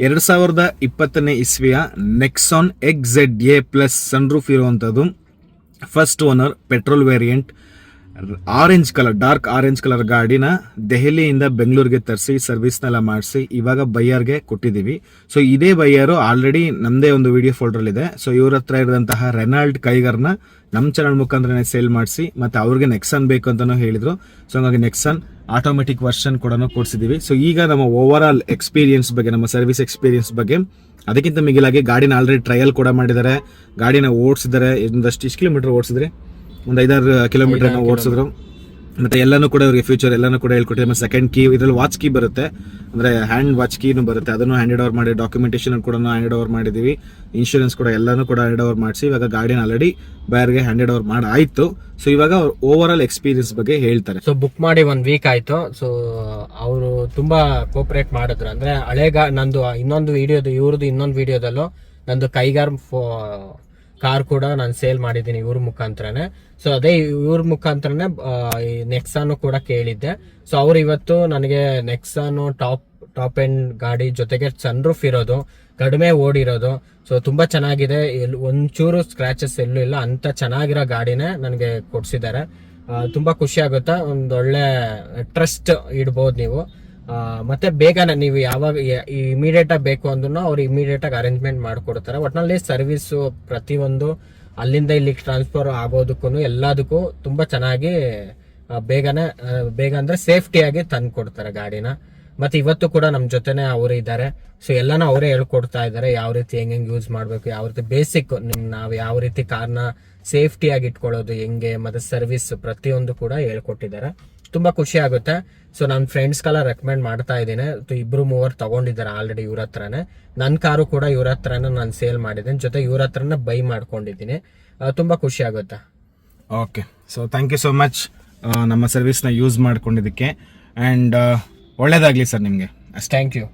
2020 ಇಸ್ವಿಯ Nexon XZA plus sunroof ಇರುವಂಥದ್ದು. First owner, petrol variant, orange colour, dark orange colour ಗಾಡಿನ ದೆಹಲಿಯಿಂದ ಬೆಂಗಳೂರಿಗೆ ತರಿಸಿ ಸರ್ವಿಸ್ನೆಲ್ಲ ಮಾಡಿಸಿ ಇವಾಗ ಬೈಯರ್ಗೆ ಕೊಟ್ಟಿದ್ದೀವಿ. ಸೊ ಇದೇ ಬೈಯರು ಆಲ್ರೆಡಿ ನಮ್ಮದೇ ಒಂದು ವಿಡಿಯೋ ಫೋಲ್ಡರ್ ಇದೆ. ಸೊ ಇವ್ರ ಹತ್ರ ಇರೋಂತಹ ರೆನಾಲ್ಡ್ ಕೈಗರ್ನ ನಮ್ಮ ಚಾನಲ್ ಮುಖಾಂತರ ಸೇಲ್ ಮಾಡಿಸಿ ಮತ್ತು ಅವ್ರಿಗೆ ನೆಕ್ಸಾನ್ ಬೇಕು ಅಂತಲೂ ಹೇಳಿದರು. ಸೊ ಹಂಗಾಗಿ ನೆಕ್ಸಾನ್ ಆಟೋಮೆಟಿಕ್ ವರ್ಷನ್ ಕೂಡ ಕೊಡಿಸಿದ್ದೀವಿ. ಸೊ ಈಗ ನಮ್ಮ ಓವರ್ ಆಲ್ ಎಕ್ಸ್ಪೀರಿಯನ್ಸ್ ಬಗ್ಗೆ, ನಮ್ಮ ಸರ್ವಿಸ್ ಎಕ್ಸ್ಪೀರಿಯನ್ಸ್ ಬಗ್ಗೆ, ಅದಕ್ಕಿಂತ ಮಿಗಿಲಾಗಿ ಗಾಡಿನ ಆಲ್ರೆಡಿ ಟ್ರಯಲ್ ಕೂಡ ಮಾಡಿದ್ದಾರೆ, ಗಾಡಿನ ಓಡಿಸಿದ್ದಾರೆ. ಒಂದಷ್ಟು ಎಷ್ಟು ಕಿಲೋಮೀಟರ್ ಓಡಿಸಿದ್ರೆ ಒಂದು 5-6 ಕಿಲೋಮೀಟರ್ ಓಡಿಸಿದ್ರು. ಮತ್ತೆ ಎಲ್ಲಾನು ಕೂಡ ಅವ್ರಿಗೆ ಫ್ಯೂಚರ್ ಎಲ್ಲಾನು ಕೂಡ ಹೇಳ್ಕೊಟ್ಟಿದ್ದಾರೆ. ಮತ್ತೆ ಸೆಕೆಂಡ್ ಕೀ, ಇದರಲ್ಲಿ ವಾಚ್ ಕೀ ಬರುತ್ತೆ, ಅಂದ್ರೆ ಹ್ಯಾಂಡ್ ವಾಚ್ ಕೀನು ಬರುತ್ತೆ, ಅದನ್ನು ಹ್ಯಾಂಡ್ ಓವರ್ ಮಾಡಿ, ಡಾಕ್ಯುಮೆಂಟೇಶನ್ ಕೂಡ ಹ್ಯಾಂಡ್ ಓವರ್ ಮಾಡಿದೀವಿ, ಇನ್ಶೂರೆನ್ಸ್ ಕೂಡ ಎಲ್ಲಾನು ಕೂಡ ಹ್ಯಾಂಡ್ ಓವರ್ ಮಾಡಿಸಿ ಇವಾಗ ಗಾಡಿನ ಆಲ್ರೆಡಿ ಬಯರ್ಗೆ ಹ್ಯಾಂಡ್ ಓವರ್ ಮಾಡಿ ಆಯ್ತು. ಸೊ ಇವಾಗ ಅವ್ರು ಓವರ್ ಆಲ್ ಎಕ್ಸ್ಪೀರಿಯನ್ಸ್ ಬಗ್ಗೆ ಹೇಳ್ತಾರೆ. ಸೊ ಬುಕ್ ಮಾಡಿ 1 ವೀಕ್ ಆಯ್ತು. ಸೊ ಅವರು ತುಂಬಾ ಕೋಪರೇಟ್ ಮಾಡಿದ್ರು. ಅಂದ್ರೆ ನಂದು ಇನ್ನೊಂದು ವಿಡಿಯೋದು, ಇವ್ರದ್ದು ಇನ್ನೊಂದು ವಿಡಿಯೋದಲ್ಲೂ ನಂದು ಕೈಗಾರ್ ಕಾರ್ ಕೂಡ ನಾನು ಸೇಲ್ ಮಾಡಿದ್ದೀನಿ ಇವ್ರ ಮುಖಾಂತರನೇ. ಸೊ ಅದೇ ಇವ್ರ ಮುಖಾಂತರನೇ ಈ ನೆಕ್ಸಾನು ಕೂಡ ಕೇಳಿದ್ದೆ. ಸೊ ಅವ್ರು ಇವತ್ತು ನನಗೆ ನೆಕ್ಸಾನು ಟಾಪ್ ಎಂಡ್ ಗಾಡಿ ಜೊತೆಗೆ ಸನ್ರೂಫ್ ಇರೋದು, ಕಡಿಮೆ ಓಡಿರೋದು, ಸೊ ತುಂಬಾ ಚೆನ್ನಾಗಿದೆ, ಒಂಚೂರು ಸ್ಕ್ರಾಚಸ್ ಎಲ್ಲೂ ಇಲ್ಲ, ಅಂತ ಚೆನ್ನಾಗಿರೋ ಗಾಡಿನೇ ನನಗೆ ಕೊಡ್ಸಿದ್ದಾರೆ. ತುಂಬಾ ಖುಷಿ ಆಗುತ್ತೆ. ಒಂದೊಳ್ಳೆ ಟ್ರಸ್ಟ್ ಇಡ್ಬೋದು ನೀವು. ಮತ್ತೆ ಬೇಗನೆ ನೀವು ಯಾವಾಗ ಇಮಿಡಿಯೇಟ್ ಆಗಿ ಬೇಕು ಅಂದ್ರೂ ಅವ್ರು ಇಮಿಡಿಯೇಟ್ ಆಗಿ ಅರೇಂಜ್ಮೆಂಟ್ ಮಾಡ್ಕೊಡ್ತಾರೆ. ಒಟ್ನಲ್ಲಿ ಸರ್ವಿಸು ಪ್ರತಿಯೊಂದು ಅಲ್ಲಿಂದ ಇಲ್ಲಿಗೆ ಟ್ರಾನ್ಸ್ಫರ್ ಆಗೋದಕ್ಕೂ ಎಲ್ಲದಕ್ಕೂ ತುಂಬಾ ಚೆನ್ನಾಗಿ ಬೇಗ ಅಂದ್ರೆ ಸೇಫ್ಟಿಯಾಗಿ ತಂದು ಕೊಡ್ತಾರೆ ಗಾಡಿನ. ಮತ್ತೆ ಇವತ್ತು ಕೂಡ ನಮ್ಮ ಜೊತೆನೆ ಅವರು ಇದ್ದಾರೆ. ಸೊ ಎಲ್ಲಾನು ಅವರೇ ಹೇಳ್ಕೊಡ್ತಾ ಇದ್ದಾರೆ, ಯಾವ ರೀತಿ ಹೆಂಗೆ ಯೂಸ್ ಮಾಡಬೇಕು, ಯಾವ ರೀತಿ ಬೇಸಿಕ್ ನಾವು ಯಾವ ರೀತಿ ಕಾರ್ನ ಸೇಫ್ಟಿಯಾಗಿ ಇಟ್ಕೊಳ್ಳೋದು ಹೆಂಗೆ, ಮತ್ತೆ ಸರ್ವಿಸ್ ಪ್ರತಿಯೊಂದು ಕೂಡ ಹೇಳ್ಕೊಟ್ಟಿದ್ದಾರೆ. ತುಂಬಾ ಖುಷಿ ಆಗುತ್ತೆ. ಸೊ ನನ್ನ ಫ್ರೆಂಡ್ಸ್ಗೆಲ್ಲ ರೆಕಮೆಂಡ್ ಮಾಡ್ತಾ ಇದ್ದೀನಿ. 2-3 ತಗೊಂಡಿದ್ದಾರೆ ಆಲ್ರೆಡಿ ಇವ್ರ ಹತ್ರನೇ. ನನ್ನ ಕಾರು ಕೂಡ ಇವ್ರ ಹತ್ರನೇ ನಾನು ಸೇಲ್ ಮಾಡಿದ್ದೀನಿ, ಜೊತೆ ಇವ್ರ ಹತ್ರನೇ ಬೈ ಮಾಡ್ಕೊಂಡಿದ್ದೀನಿ. ತುಂಬಾ ಖುಷಿ ಆಗುತ್ತೆ. Okay, so thank you so much ನಮ್ಮ ಸರ್ವಿಸ್ನ ಯೂಸ್ ಮಾಡ್ಕೊಂಡಿದ್ದಕ್ಕೆ. ಆ್ಯಂಡ್ ಒಳ್ಳೇದಾಗಲಿ ಸರ್ ನಿಮಗೆ. Thank you.